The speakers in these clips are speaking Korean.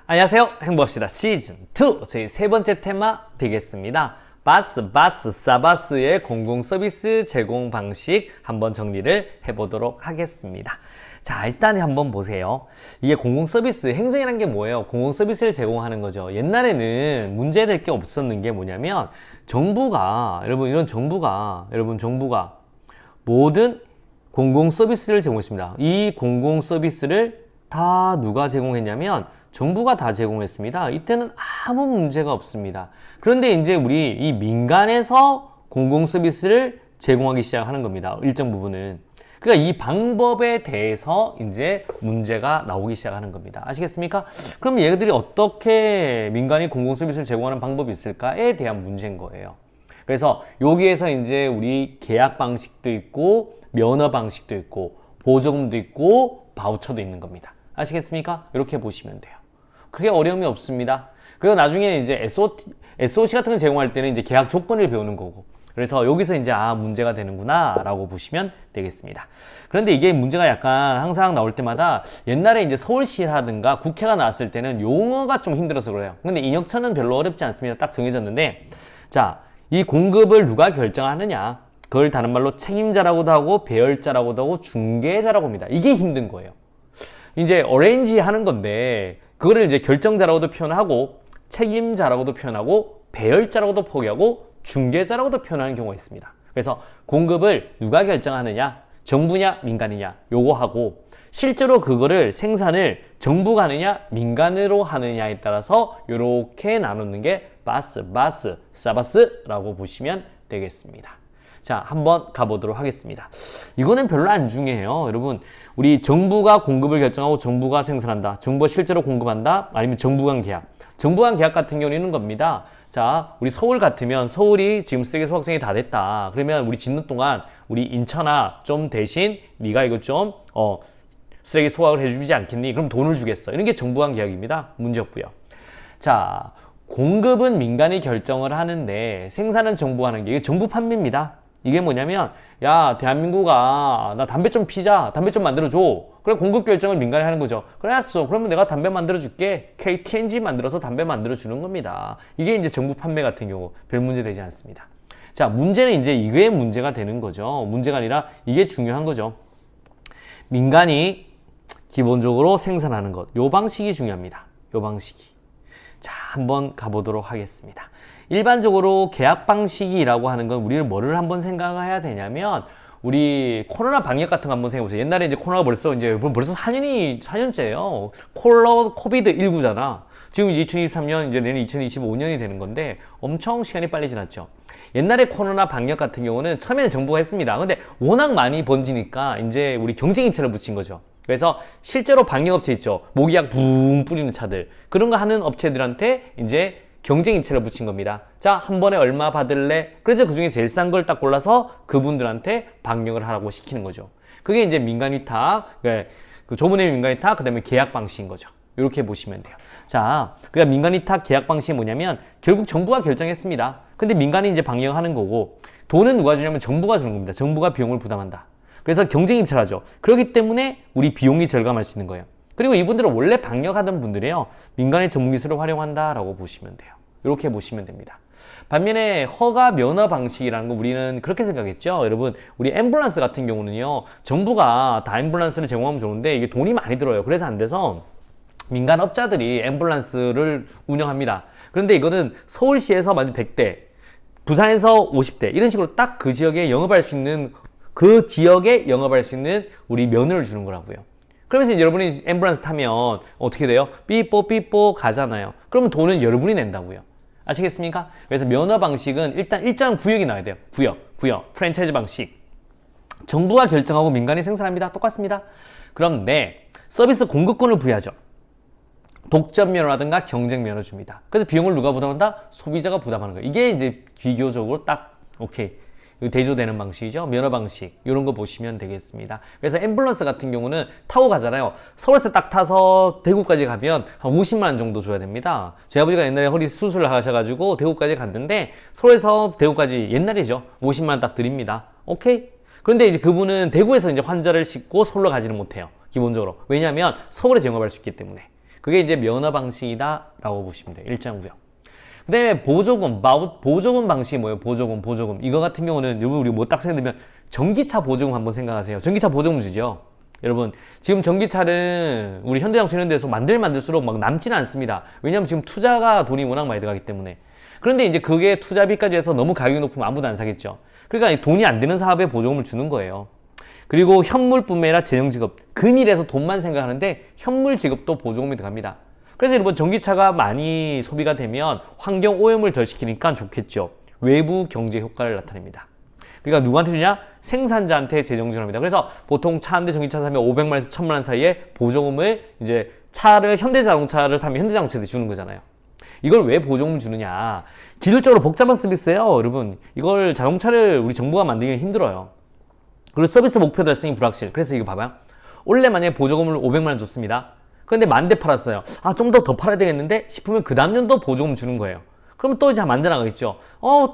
안녕하세요. 행복합시다 시즌2 저희 세 번째 테마 되겠습니다. 바스, 사바스의 공공서비스 제공 방식 한번 정리를 해보도록 하겠습니다. 자, 일단 한번 보세요. 이게 공공서비스, 행정이란 게 뭐예요? 공공서비스를 제공하는 거죠. 옛날에는 문제될 게 없었는 게 뭐냐면 정부가 모든 공공서비스를 제공했습니다. 이 공공서비스를 다 누가 제공했냐면 정부가 다 제공했습니다. 이때는 아무 문제가 없습니다. 그런데 이제 우리 이 민간에서 공공서비스를 제공하기 시작하는 겁니다. 일정 부분은. 그러니까 이 방법에 대해서 이제 문제가 나오기 시작하는 겁니다. 아시겠습니까? 그럼 얘들이 어떻게 민간이 공공서비스를 제공하는 방법이 있을까에 대한 문제인 거예요. 그래서 여기에서 이제 우리 계약 방식도 있고 면허 방식도 있고 보조금도 있고 바우처도 있는 겁니다. 아시겠습니까? 이렇게 보시면 돼요. 크게 어려움이 없습니다. 그리고 나중에 이제 SOC 같은 거 제공할 때는 이제 계약 조건을 배우는 거고. 그래서 여기서 이제 문제가 되는구나 라고 보시면 되겠습니다. 그런데 이게 문제가 약간 항상 나올 때마다 옛날에 이제 서울시라든가 국회가 나왔을 때는 용어가 좀 힘들어서 그래요. 근데 인혁천은 별로 어렵지 않습니다. 딱 정해졌는데, 자, 이 공급을 누가 결정하느냐? 그걸 다른 말로 책임자라고도 하고 배열자라고도 하고 중개자라고 합니다. 이게 힘든 거예요. 이제 어레인지 하는 건데 그거를 이제 결정자라고도 표현하고 책임자라고도 표현하고 배열자라고도 포기하고 중개자라고도 표현하는 경우가 있습니다. 그래서 공급을 누가 결정하느냐, 정부냐 민간이냐 요거 하고 실제로 그거를 생산을 정부가 하느냐 민간으로 하느냐에 따라서 이렇게 나누는 게 바스, 사바스라고 보시면 되겠습니다. 자, 한번 가보도록 하겠습니다. 이거는 별로 안 중요해요. 여러분, 우리 정부가 공급을 결정하고 정부가 생산한다. 정부가 실제로 공급한다. 아니면 정부 간 계약. 정부 간 계약 같은 경우는 이런 겁니다. 자, 우리 서울 같으면 서울이 지금 쓰레기 소각성이 다 됐다. 그러면 우리 짓는 동안 우리 인천아 좀 대신 네가 이거 좀 쓰레기 소각을 해주지 않겠니? 그럼 돈을 주겠어. 이런 게 정부 간 계약입니다. 문제 없고요. 자, 공급은 민간이 결정을 하는데 생산은 정부가 하는 게 이게 정부 판매입니다. 이게 뭐냐면 야 대한민국아 나 담배 좀 피자 담배 좀 만들어줘. 그래 공급 결정을 민간이 하는 거죠. 그래 알았어 그러면 내가 담배 만들어줄게. KTNG 만들어서 담배 만들어주는 겁니다. 이게 이제 정부 판매 같은 경우 별 문제 되지 않습니다. 자 문제는 이제 이게 문제가 되는 거죠. 문제가 아니라 이게 중요한 거죠. 민간이 기본적으로 생산하는 것 요 방식이 중요합니다. 요 방식이. 자 한번 가보도록 하겠습니다. 일반적으로 계약 방식이라고 하는 건 우리를 뭐를 한번 생각해야 되냐면 우리 코로나 방역 같은 거 한번 생각해 보세요. 옛날에 이제 코로나가 벌써 4년째예요. 코비드19잖아. 지금 2023년 이제 내년 2025년이 되는 건데 엄청 시간이 빨리 지났죠. 옛날에 코로나 방역 같은 경우는 처음에는 정부가 했습니다. 근데 워낙 많이 번지니까 이제 우리 경쟁 입찰을 붙인 거죠. 그래서 실제로 방역업체 있죠. 모기약 붕 뿌리는 차들. 그런 거 하는 업체들한테 이제 경쟁 입찰을 붙인 겁니다. 자, 한 번에 얼마 받을래? 그래서 그 중에 제일 싼 걸 딱 골라서 그분들한테 방역을 하라고 시키는 거죠. 그게 이제 민간위탁, 그 조문의 민간위탁, 그 다음에 계약 방식인 거죠. 이렇게 보시면 돼요. 자, 그러니까 민간위탁 계약 방식이 뭐냐면 결국 정부가 결정했습니다. 근데 민간이 이제 방역하는 거고 돈은 누가 주냐면 정부가 주는 겁니다. 정부가 비용을 부담한다. 그래서 경쟁 입찰하죠. 그렇기 때문에 우리 비용이 절감할 수 있는 거예요. 그리고 이분들은 원래 방역하던 분들이에요. 민간의 전문기술을 활용한다라고 보시면 돼요. 이렇게 보시면 됩니다. 반면에 허가 면허 방식이라는 거 우리는 그렇게 생각했죠. 여러분 우리 앰뷸런스 같은 경우는요. 정부가 다 앰뷸런스를 제공하면 좋은데 이게 돈이 많이 들어요. 그래서 안 돼서 민간 업자들이 앰뷸런스를 운영합니다. 그런데 이거는 서울시에서 만약 100대, 부산에서 50대 이런 식으로 딱 그 지역에 영업할 수 있는 우리 면허를 주는 거라고요. 그러면서 이제 여러분이 앰뷸런스 타면 어떻게 돼요? 삐뽀 가잖아요. 그러면 돈은 여러분이 낸다고요. 아시겠습니까? 그래서 면허 방식은 일단 일정 구역이 나와야 돼요. 구역. 프랜차이즈 방식. 정부가 결정하고 민간이 생산합니다. 똑같습니다. 그런데 서비스 공급권을 부여하죠. 독점 면허라든가 경쟁 면허 줍니다. 그래서 비용을 누가 부담한다? 소비자가 부담하는 거예요. 이게 이제 비교적으로 딱 오케이. 대조되는 방식이죠. 면허 방식 이런 거 보시면 되겠습니다. 그래서 앰뷸런스 같은 경우는 타고 가잖아요. 서울에서 딱 타서 대구까지 가면 한 50만 원 정도 줘야 됩니다. 제 아버지가 옛날에 허리 수술을 하셔가지고 대구까지 갔는데 서울에서 대구까지 옛날이죠. 50만 원 딱 드립니다. 오케이? 그런데 이제 그분은 대구에서 이제 환자를 싣고 서울로 가지는 못해요. 기본적으로. 왜냐하면 서울에 영업할 수 있기 때문에. 그게 이제 면허 방식이다라고 보시면 돼요. 일장구역. 그 다음에 보조금, 보조금 방식이 뭐예요? 보조금. 이거 같은 경우는 여러분 우리 뭐 딱 생각되면 전기차 보조금 한번 생각하세요. 전기차 보조금 주죠. 여러분 지금 전기차는 우리 현대장수 이런 데서 만들수록 막 남지는 않습니다. 왜냐하면 지금 투자가 돈이 워낙 많이 들어가기 때문에. 그런데 이제 그게 투자비까지 해서 너무 가격이 높으면 아무도 안 사겠죠. 그러니까 돈이 안 되는 사업에 보조금을 주는 거예요. 그리고 현물뿐만 아니라 재정지급, 금일에서 돈만 생각하는데 현물 지급도 보조금이 들어갑니다. 그래서 여러분 전기차가 많이 소비가 되면 환경 오염을 덜 시키니까 좋겠죠. 외부 경제 효과를 나타냅니다. 그러니까 누구한테 주냐? 생산자한테 재정지급합니다. 그래서 보통 차 한 대 전기차 사면 500만 원에서 1000만 원 사이에 보조금을 이제 현대자동차를 사면 현대자동차한테 주는 거잖아요. 이걸 왜 보조금을 주느냐? 기술적으로 복잡한 서비스예요, 여러분. 이걸 자동차를 우리 정부가 만들기는 힘들어요. 그리고 서비스 목표 달성이 불확실. 그래서 이거 봐봐요. 원래 만약에 보조금을 500만 원 줬습니다. 그런데 10,000대 팔았어요. 아, 좀 더 팔아야 되겠는데 싶으면 그 다음 년도 보조금 주는 거예요. 그러면 또 이제 만들어 나가겠죠.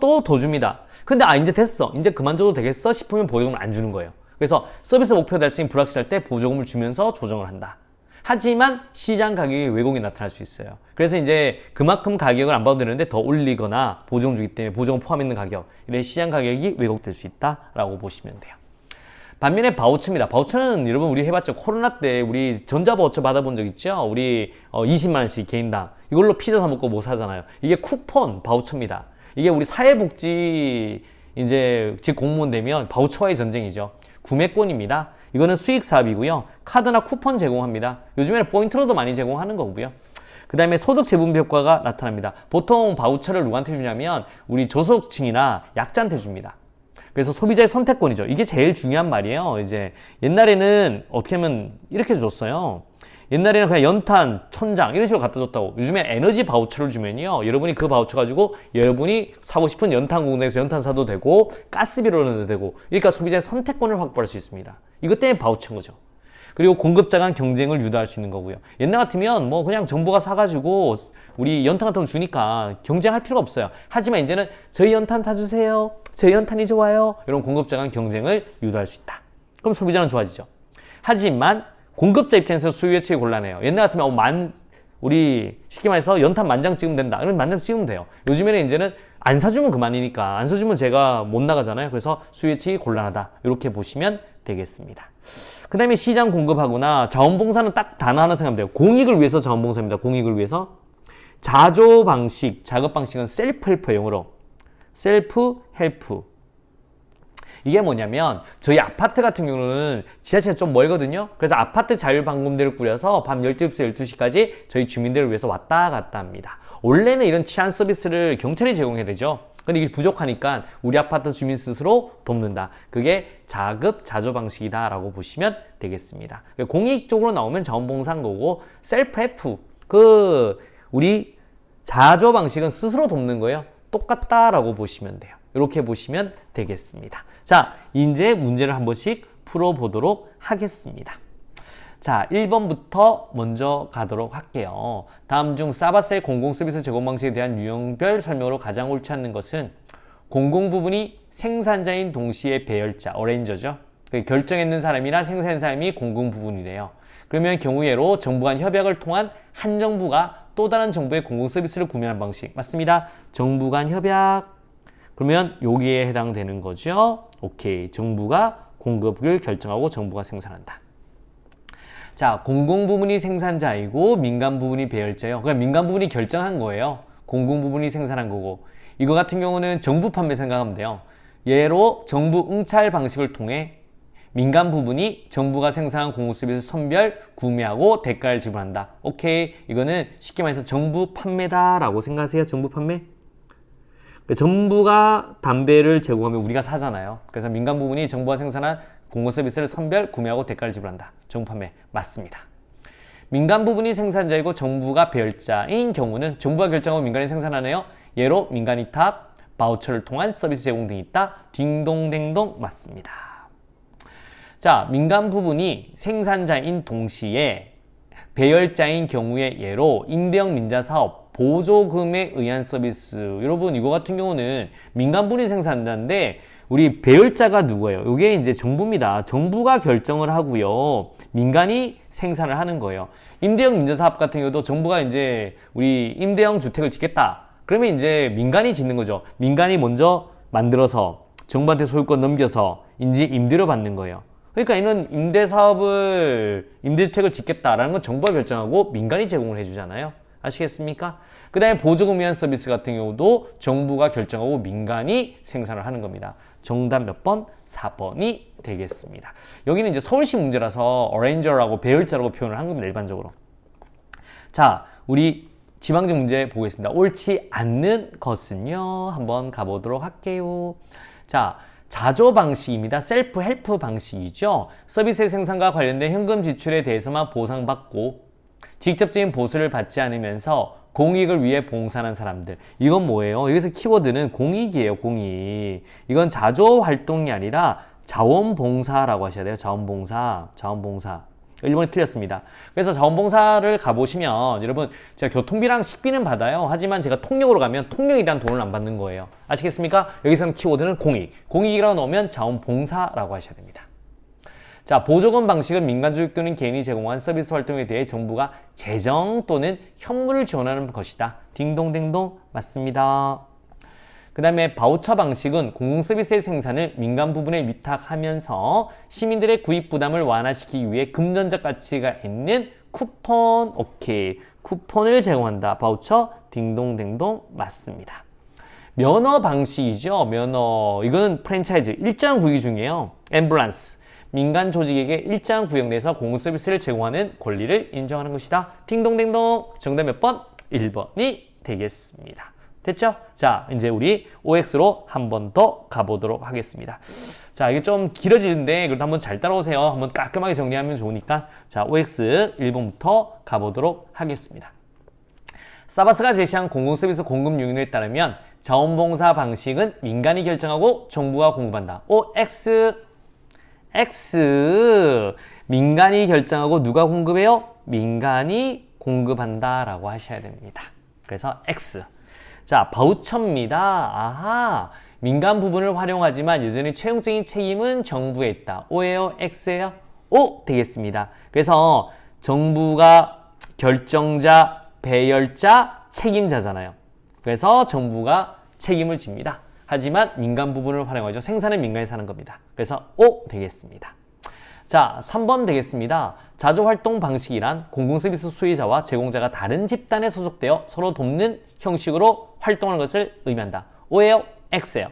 또 더 줍니다. 근데 이제 됐어. 이제 그만 줘도 되겠어 싶으면 보조금을 안 주는 거예요. 그래서 서비스 목표 달성이 불확실할 때 보조금을 주면서 조정을 한다. 하지만 시장 가격에 왜곡이 나타날 수 있어요. 그래서 이제 그만큼 가격을 안 봐도 되는데 더 올리거나 보조금 주기 때문에 보조금 포함있는 가격, 이래 시장 가격이 왜곡될 수 있다라고 보시면 돼요. 반면에 바우처입니다. 바우처는 여러분 우리 해봤죠. 코로나 때 우리 전자바우처 받아본 적 있죠? 우리 20만 원씩 개인당. 이걸로 피자 사 먹고 뭐 사잖아요. 이게 쿠폰 바우처입니다. 이게 우리 사회복지 이제 즉 공무원 되면 바우처와의 전쟁이죠. 구매권입니다. 이거는 수익 사업이고요. 카드나 쿠폰 제공합니다. 요즘에는 포인트로도 많이 제공하는 거고요. 그 다음에 소득 재분배 효과가 나타납니다. 보통 바우처를 누구한테 주냐면 우리 저소득층이나 약자한테 줍니다. 그래서 소비자의 선택권이죠. 이게 제일 중요한 말이에요. 이제 옛날에는 어떻게 하면 이렇게 줬어요. 옛날에는 그냥 연탄, 천장 이런 식으로 갖다 줬다고. 요즘에 에너지 바우처를 주면요. 여러분이 그 바우처 가지고 여러분이 사고 싶은 연탄 공장에서 연탄 사도 되고 가스비로 넣어도 되고. 그러니까 소비자의 선택권을 확보할 수 있습니다. 이것 때문에 바우처인 거죠. 그리고 공급자 간 경쟁을 유도할 수 있는 거고요. 옛날 같으면 뭐 그냥 정부가 사가지고 우리 연탄 같은 거 주니까 경쟁할 필요가 없어요. 하지만 이제는 저희 연탄 다 주세요. 저희 연탄이 좋아요. 이런 공급자 간 경쟁을 유도할 수 있다. 그럼 소비자는 좋아지죠. 하지만 공급자 입장에서 수요 예측이 곤란해요. 옛날 같으면 우리 쉽게 말해서 연탄 10,000장 찍으면 된다. 그러면 10,000장 찍으면 돼요. 요즘에는 이제는 안 사주면 그만이니까 안 사주면 제가 못 나가잖아요. 그래서 수요 예측이 곤란하다. 이렇게 보시면 되겠습니다. 그 다음에 시장 공급하거나 자원봉사는 딱 단어 하나 생각하면 돼요. 공익을 위해서 자원봉사입니다. 공익을 위해서. 자조 방식, 작업 방식은 셀프 헬프 영어로. 셀프 헬프. 이게 뭐냐면 저희 아파트 같은 경우는 지하철이 좀 멀거든요. 그래서 아파트 자율방범대를 꾸려서 밤 12시부터 12시까지 저희 주민들을 위해서 왔다 갔다 합니다. 원래는 이런 치안 서비스를 경찰이 제공해야 되죠. 근데 이게 부족하니까 우리 아파트 주민 스스로 돕는다. 그게 자급 자조 방식이다 라고 보시면 되겠습니다. 공익적으로 나오면 자원봉사인 거고 셀프 헬프 우리 자조 방식은 스스로 돕는 거예요. 똑같다라고 보시면 돼요. 이렇게 보시면 되겠습니다. 자, 이제 문제를 한 번씩 풀어보도록 하겠습니다. 자, 1번부터 먼저 가도록 할게요. 다음 중 사바스의 공공서비스 제공 방식에 대한 유형별 설명으로 가장 옳지 않는 것은 공공부분이 생산자인 동시에 배열자, 어레인저죠. 결정했는 사람이나 생산한 사람이 공공부분이래요. 그러면 경우예로 정부 간 협약을 통한 한 정부가 또 다른 정부의 공공서비스를 구매하는 방식. 맞습니다. 정부 간 협약. 그러면 여기에 해당되는 거죠. 오케이. 정부가 공급을 결정하고 정부가 생산한다. 자, 공공부문이 생산자이고 민간부문이 배열자예요. 그러니까 민간부문이 결정한 거예요. 공공부문이 생산한 거고. 이거 같은 경우는 정부 판매 생각하면 돼요. 예로 정부 응찰 방식을 통해 민간 부분이 정부가 생산한 공공서비스 선별, 구매하고 대가를 지불한다. 오케이. 이거는 쉽게 말해서 정부 판매다라고 생각하세요. 정부 판매. 정부가 담배를 제공하면 우리가 사잖아요. 그래서 민간 부분이 정부가 생산한 공공서비스를 선별, 구매하고 대가를 지불한다. 정부 판매. 맞습니다. 민간 부분이 생산자이고 정부가 배열자인 경우는 정부가 결정하고 민간이 생산하네요. 예로 민간위탁, 바우처를 통한 서비스 제공 등이 있다. 딩동댕동 맞습니다. 자, 민간 부분이 생산자인 동시에 배열자인 경우의 예로 임대형 민자사업, 보조금에 의한 서비스. 여러분 이거 같은 경우는 민간 부분이 생산한다는데 우리 배열자가 누구예요? 이게 이제 정부입니다. 정부가 결정을 하고요. 민간이 생산을 하는 거예요. 임대형 임대사업 같은 경우도 정부가 이제 우리 임대형 주택을 짓겠다. 그러면 이제 민간이 짓는 거죠. 민간이 먼저 만들어서 정부한테 소유권 넘겨서 이제 임대료 받는 거예요. 그러니까 이는 임대주택을 짓겠다라는 건 정부가 결정하고 민간이 제공을 해주잖아요. 아시겠습니까? 그 다음에 보조금 위한 서비스 같은 경우도 정부가 결정하고 민간이 생산을 하는 겁니다. 정답 몇 번? 4번이 되겠습니다. 여기는 이제 서울시 문제라서 어레인저라고 배열자라고 표현을 한 겁니다. 일반적으로. 자, 우리 지방직 문제 보겠습니다. 옳지 않는 것은요. 한번 가보도록 할게요. 자, 자조 방식입니다. 셀프 헬프 방식이죠. 서비스의 생산과 관련된 현금 지출에 대해서만 보상받고 직접적인 보수를 받지 않으면서 공익을 위해 봉사하는 사람들. 이건 뭐예요? 여기서 키워드는 공익이에요. 공익. 이건 자조 활동이 아니라 자원봉사라고 하셔야 돼요. 자원봉사. 1번이 틀렸습니다. 그래서 자원봉사를 가보시면 여러분 제가 교통비랑 식비는 받아요. 하지만 제가 통역으로 가면 통역에 대한 돈을 안 받는 거예요. 아시겠습니까? 여기서는 키워드는 공익. 공익이라고 넣으면 자원봉사라고 하셔야 됩니다. 자, 보조금 방식은 민간조직 또는 개인이 제공한 서비스 활동에 대해 정부가 재정 또는 현물을 지원하는 것이다. 딩동댕동 맞습니다. 그 다음에 바우처 방식은 공공서비스의 생산을 민간 부분에 위탁하면서 시민들의 구입 부담을 완화시키기 위해 금전적 가치가 있는 쿠폰, 오케이. 쿠폰을 제공한다. 바우처, 딩동댕동 맞습니다. 면허 방식이죠. 면허. 이거는 프랜차이즈. 일정 구역 중이에요. 앰뷸런스. 민간 조직에게 일정 구역 내에서 공공서비스를 제공하는 권리를 인정하는 것이다. 딩동댕동. 정답 몇 번? 1번이 되겠습니다. 됐죠? 자, 이제 우리 OX로 한 번 더 가보도록 하겠습니다. 자, 이게 좀 길어지는데 그래도 한번 잘 따라오세요. 한번 깔끔하게 정리하면 좋으니까. 자, OX 1번부터 가보도록 하겠습니다. 사바스가 제시한 공공서비스 공급 요인에 따르면 자원봉사 방식은 민간이 결정하고 정부가 공급한다. OX X 민간이 결정하고 누가 공급해요? 민간이 공급한다 라고 하셔야 됩니다. 그래서 X. 자, 바우처입니다. 아하, 민간 부분을 활용하지만 여전히 최종적인 책임은 정부에 있다. O예요? X예요? O 되겠습니다. 그래서 정부가 결정자, 배열자, 책임자잖아요. 그래서 정부가 책임을 집니다. 하지만 민간 부분을 활용하죠. 생산은 민간이 사는 겁니다. 그래서 O 되겠습니다. 자, 3번 되겠습니다. 자조활동 방식이란 공공서비스 수혜자와 제공자가 다른 집단에 소속되어 서로 돕는 형식으로 활동하는 것을 의미한다. O예요? X예요?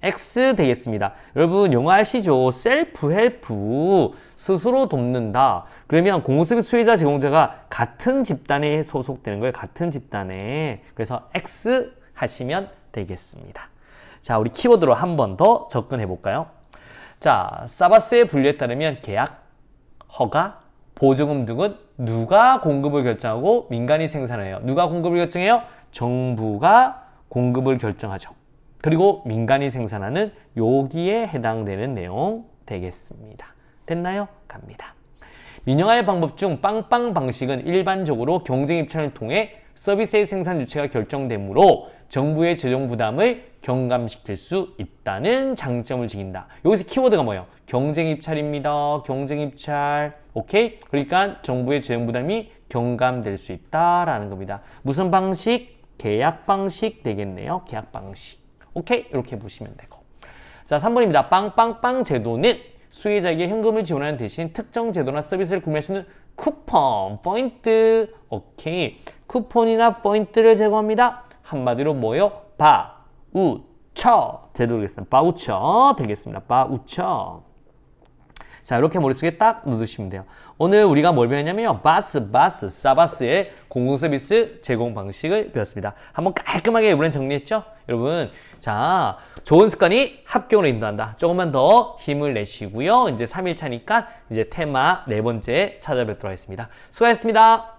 X 되겠습니다. 여러분 영어 아시죠? 셀프 헬프, 스스로 돕는다. 그러면 공공서비스 수혜자 제공자가 같은 집단에 소속되는 거예요. 같은 집단에. 그래서 X 하시면 되겠습니다. 자, 우리 키워드로 한 번 더 접근해 볼까요? 자, 사바스의 분류에 따르면 계약, 허가, 보조금 등은 누가 공급을 결정하고 민간이 생산해요. 누가 공급을 결정해요? 정부가 공급을 결정하죠. 그리고 민간이 생산하는 여기에 해당되는 내용 되겠습니다. 됐나요? 갑니다. 민영화의 방법 중 빵빵 방식은 일반적으로 경쟁 입찰을 통해 서비스의 생산 주체가 결정되므로 정부의 재정 부담을 경감시킬 수 있다는 장점을 지닌다. 여기서 키워드가 뭐예요? 경쟁 입찰입니다. 경쟁 입찰. 오케이? 그러니까 정부의 재정 부담이 경감될 수 있다라는 겁니다. 무슨 방식? 계약 방식 되겠네요. 계약 방식. 오케이? 이렇게 보시면 되고. 자, 3번입니다. 빵빵빵 제도는 수혜자에게 현금을 지원하는 대신 특정 제도나 서비스를 구매할 수 있는 쿠폰, 포인트. 오케이. 쿠폰이나 포인트를 제공합니다. 한마디로 뭐예요? 바우처 제도 되겠습니다. 바우처 되겠습니다. 바우처. 자, 이렇게 머릿속에 딱 넣으시면 돼요. 오늘 우리가 뭘 배웠냐면요. 사바스의 공공서비스 제공 방식을 배웠습니다. 한번 깔끔하게 이번엔 정리했죠? 여러분, 자, 좋은 습관이 합격으로 인도한다. 조금만 더 힘을 내시고요. 이제 3일차니까 이제 테마 4번째 찾아뵙도록 하겠습니다. 수고하셨습니다.